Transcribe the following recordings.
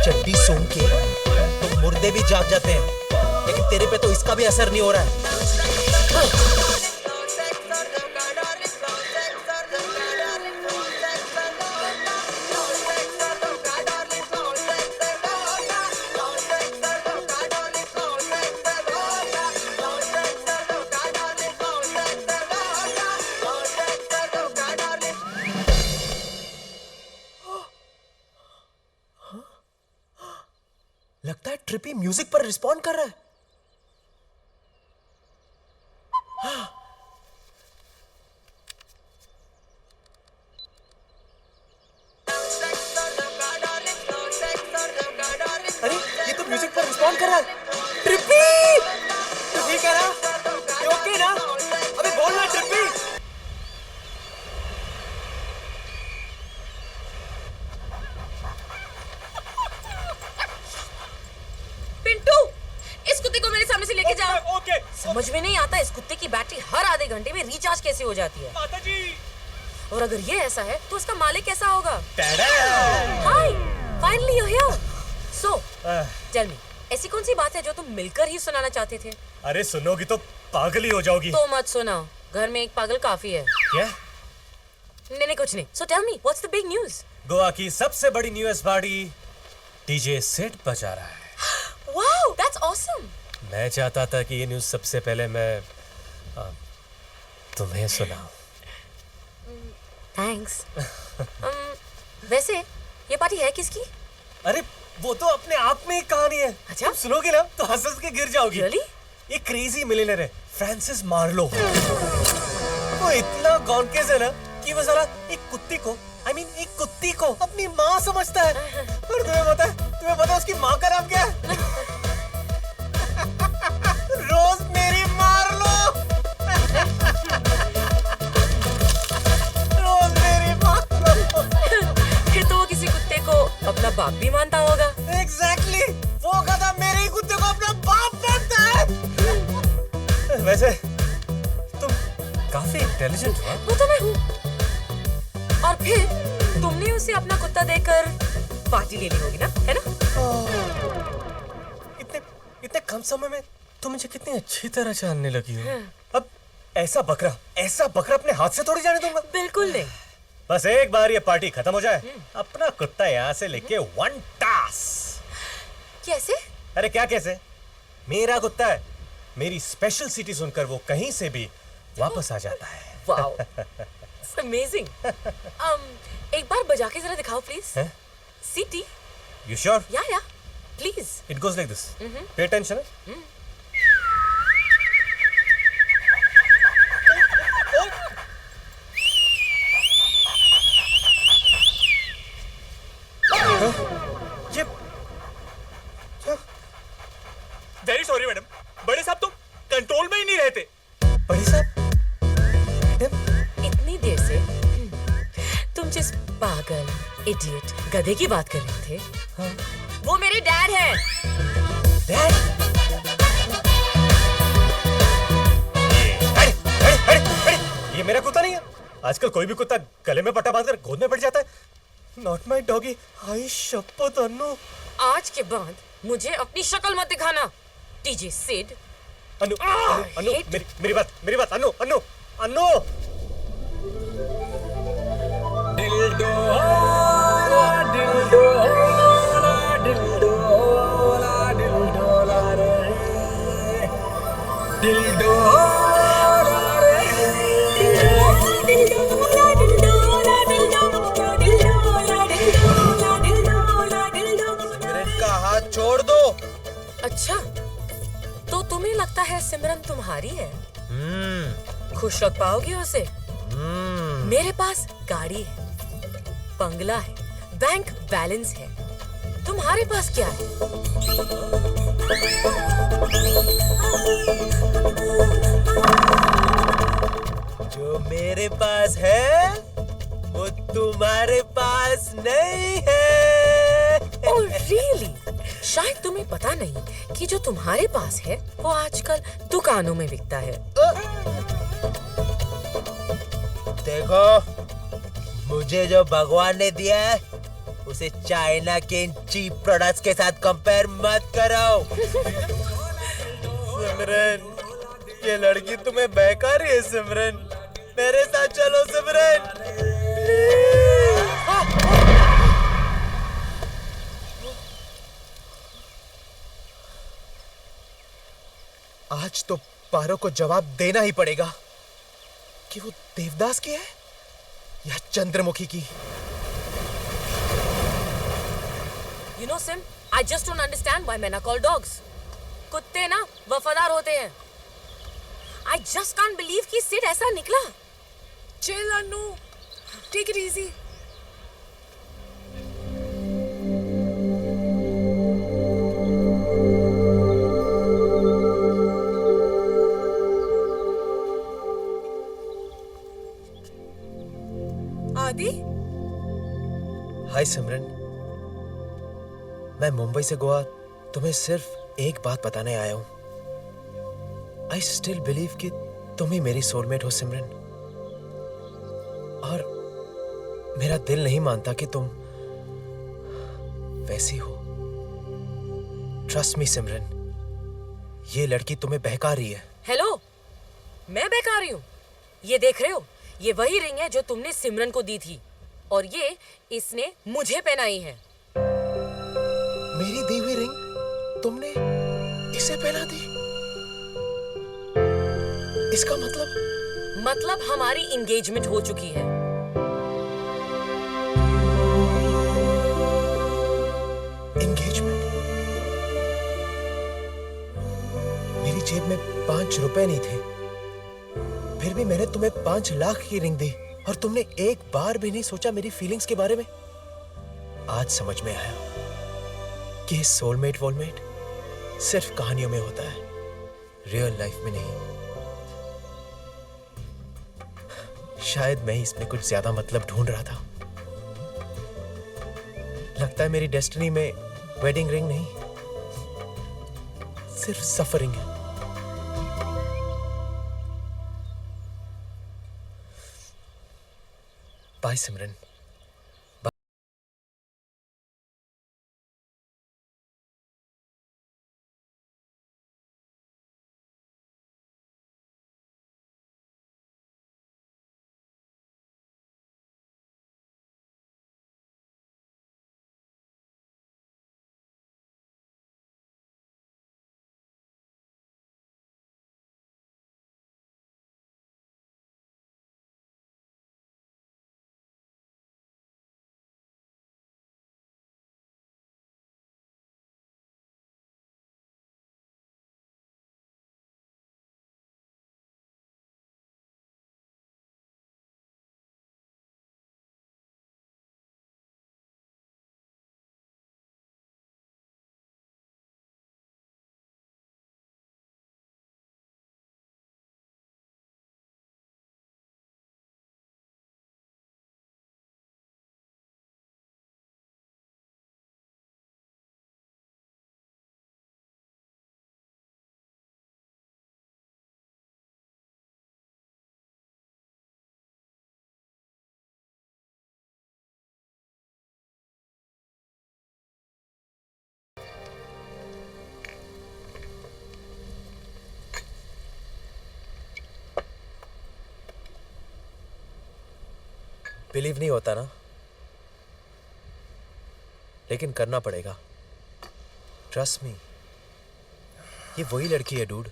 चड्डी सूंघ के तो मुर्दे भी जाग जाते हैं, लेकिन तेरे पे तो इसका भी असर नहीं हो रहा है। लगता है ट्रिपी म्यूजिक पर रिस्पॉन्ड कर रहा है। अरे ये तो म्यूजिक पर रिस्पॉन्ड कर रहा है। ट्रिपी तू ठीक है ना? ये ओके ना? अबे बोल ना ट्रिपी। समझ में नहीं आता इस कुत्ते की बैटरी हर आधे घंटे में रिचार्ज कैसे हो जाती है। माता जी। और अगर ये ऐसा है तो उसका मालिक कैसा होगा? Hi, finally you here. So tell me, ऐसी कौन सी बात है जो तुम मिलकर ही सुनाना चाहते थे? अरे सुनोगी तो पागल ही हो जाओगी। तो मत सुनाओ, घर में एक पागल काफी है। क्या? नहीं कुछ नहीं। So tell me, what's the big news? Goa की सबसे बड़ी न्यूज़ पार्टी डीजे सेट बजा रहा है। Wow, that's awesome. मैं चाहता था कि ये न्यूज़ सबसे पहले मैं तुम्हें सुनाऊं। थैंक्स। वैसे ये पार्टी है किसकी? अरे वो तो अपने आप में एक कहानी है। अच्छा? तुम सुनोगे ना तो हंस हंस के गिर जाओगी। Really? ये क्रेजी मिलियनेयर है फ्रांसिस मार्लो। वो इतना गॉनकेस है ना कि वो साला एक कुत्ती को एक कुत्ती को अपनी माँ समझता है। और तुम्हें पता है उसकी माँ का नाम क्या है? रोज मेरी मार लो। रोज मेरी मार लो। फिर तो वो किसी कुत्ते को अपना बाप भी मानता होगा। Exactly, वो गधा मेरे ही कुत्ते को अपना बाप मानता है। वैसे तुम काफी इंटेलिजेंट हो। वो तो मैं हूँ। और फिर तुमने उसे अपना कुत्ता देकर पार्टी ले ली होगी ना, है ना? इतने कम समय में तुम मुझे कितनी अच्छी तरह जानने लगी हो। अब ऐसा बकरा अपने हाथ से थोड़ी जाने दूंगा। बिल्कुल नहीं। बस एक बार ये पार्टी खत्म हो जाए, अपना कुत्ता यहाँ से लेके वन टास। कैसे? अरे क्या कैसे? मेरा कुत्ता है, मेरी स्पेशल सिटी सुनकर वो कहीं से भी वापस आ जाता है। Wow, it's amazing. एक बार बजा के जरा दिखाओ प्लीज। सिटी। You sure? या please. It goes like this. Pay attention. ये वेरी सॉरी मैडम, बड़े साहब तो कंट्रोल में ही नहीं रहते। बड़े साहब, इतनी देर से तुम जिस पागल, इडियट, गधे की बात कर रहे थे, हाँ? वो मेरे डैड हैं। डैड? ये मेरा कुत्ता नहीं है। आजकल कोई भी कुत्ता गले में पट्टा बांधकर गोद में बैठ जाता है। Not my doggy. हाय शपथ अन्नू। आज के बाद मुझे अपनी शक्ल मत दिखाना, डीजे सिड। अन्नू, मेरी बात, अन्नू। छोड़ दो। अच्छा, तो तुम्हें लगता है सिमरन तुम्हारी है? खुश रख पाओगे उसे? मेरे पास गाड़ी है, बंगला है, बैंक बैलेंस है। तुम्हारे पास क्या है? जो मेरे पास है वो तुम्हारे पास नहीं है। Oh really? शायद तुम्हें पता नहीं कि जो तुम्हारे पास है वो आजकल दुकानों में बिकता है। देखो, मुझे जो भगवान ने दिया है उसे चाइना के इन चीप प्रोडक्ट्स के साथ कंपेयर मत करो। सिमरन, ये लड़की तुम्हें बहका रही है सिमरन। मेरे साथ चलो सिमरन। आज तो पारो को जवाब देना ही पड़ेगा कि वो देवदास की है या चंद्रमुखी की। You know, Sim, I just don't understand why men are called dogs. कुत्ते ना वफादार होते हैं। I just can't believe कि सिड ऐसा निकला। Chill, Anu. Take it easy. आदि? हाय सिमरन, मैं मुंबई से गोवा तुम्हें सिर्फ एक बात बताने आया हूं। आई स्टिल बिलीव कि तुम ही मेरी सोलमेट हो सिमरन, और मेरा दिल नहीं मानता कि तुम वैसी हो। ट्रस्ट मी सिमरन, ये लड़की तुम्हें बहका रही है। हेलो, मैं बहका रही हूँ? ये देख रहे हो, ये वही रिंग है जो तुमने सिमरन को दी थी, और ये इसने मुझे पहनाई है। मेरी दी हुई रिंग तुमने इसे पहना दी? इसका मतलब हमारी एंगेजमेंट हो चुकी है। एंगेजमेंट? मेरी जेब में 5 रुपए नहीं थे, फिर भी मैंने तुम्हें 5 लाख की रिंग दी, और तुमने एक बार भी नहीं सोचा मेरी फीलिंग्स के बारे में। आज समझ में आया कि सोलमेट वोलमेट सिर्फ कहानियों में होता है, रियल लाइफ में नहीं। शायद मैं इसमें कुछ ज्यादा मतलब ढूंढ रहा था। लगता है मेरी डेस्टिनी में वेडिंग रिंग नहीं, सिर्फ सफरिंग है। बाय सिमरन। बिलीव नहीं होता ना, लेकिन करना पड़ेगा। ट्रस्ट मी, ये वही लड़की है डूड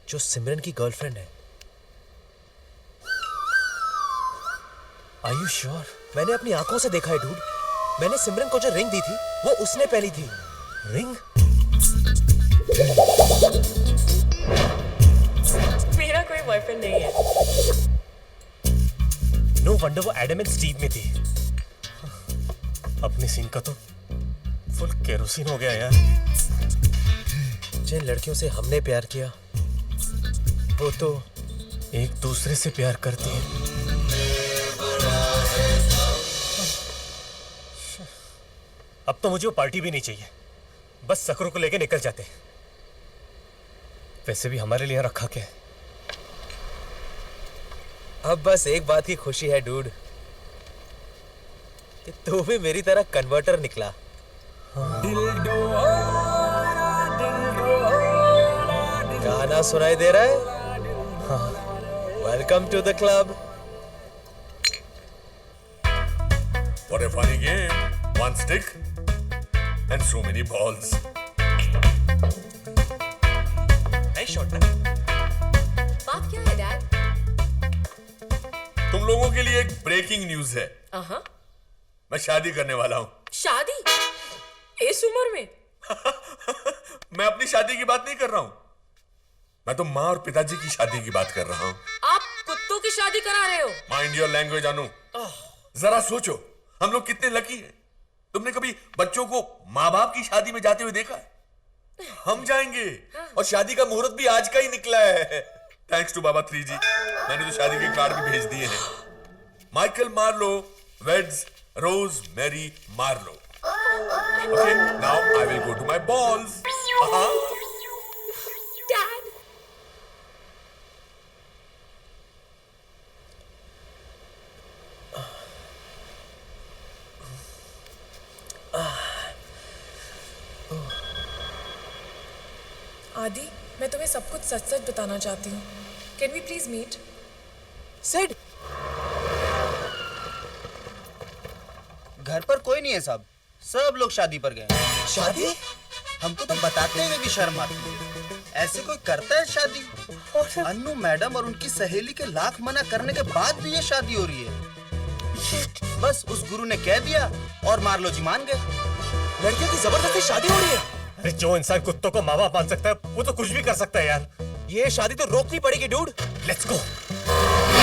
जो सिमरन की गर्लफ्रेंड है। Are you sure? मैंने अपनी आंखों से देखा है डूड। मैंने सिमरन को जो रिंग दी थी वो उसने पहनी थी। रिंग? मेरा कोई बॉयफ्रेंड नहीं है। नो वंडर वो एडम एंड स्टीव में थी। अपने सीन का तो फुल केरोसिन हो गया यार। जिन लड़कियों से हमने प्यार किया वो तो एक दूसरे से प्यार करती है। अब तो मुझे वो पार्टी भी नहीं चाहिए, बस सकरों को लेके निकल जाते। वैसे भी हमारे लिए रखा क्या है? अब बस एक बात की खुशी है डूड, कि तू भी मेरी तरह कन्वर्टर निकला। गाना सुनाई दे रहा है? Welcome to the club. What a funny game. One stick and so many balls. Nice shot ना। बात क्या है डैड? तुम लोगों के लिए एक ब्रेकिंग न्यूज है। हाँ, मैं शादी करने वाला हूँ। शादी इस उम्र में? मैं अपनी शादी की बात नहीं कर रहा हूँ, मैं तो माँ और पिताजी की शादी की बात कर रहा हूँ। आप कुत्तों की शादी करा रहे हो? माइंड योर लैंग्वेज अनु। जरा सोचो, हम लोग कितने लकी हैं। तुमने कभी बच्चों को माँ बाप की शादी में जाते हुए देखा है? हम जाएंगे, और शादी का मुहूर्त भी आज का ही निकला है। थैंक्स टू बाबा 3G, मैंने तो शादी के कार्ड भी भेज दिए हैं। Michael Marlowe weds Rose Mary Marlowe. Okay, now I will go to my balls. Dad, Aadi, मैं तुम्हें सब कुछ सच सच बताना चाहती हूँ. Can we please meet? Sid, घर पर कोई नहीं है साहब, सब लोग शादी पर गए हैं। शादी? हमको तो बताते हुए भी शर्म आती है। ऐसे कोई करता है शादी? अन्नू मैडम और उनकी सहेली के लाख मना करने के बाद भी ये शादी हो रही है। बस उस गुरु ने कह दिया और मार्लो जी मान गए। लड़कियों की जबरदस्ती शादी हो रही है? अरे जो इंसान कुत्तों को माँ बाप मान सकता है वो तो कुछ भी कर सकता है यार। ये शादी तो रोकनी पड़ेगी डूड। Let's go.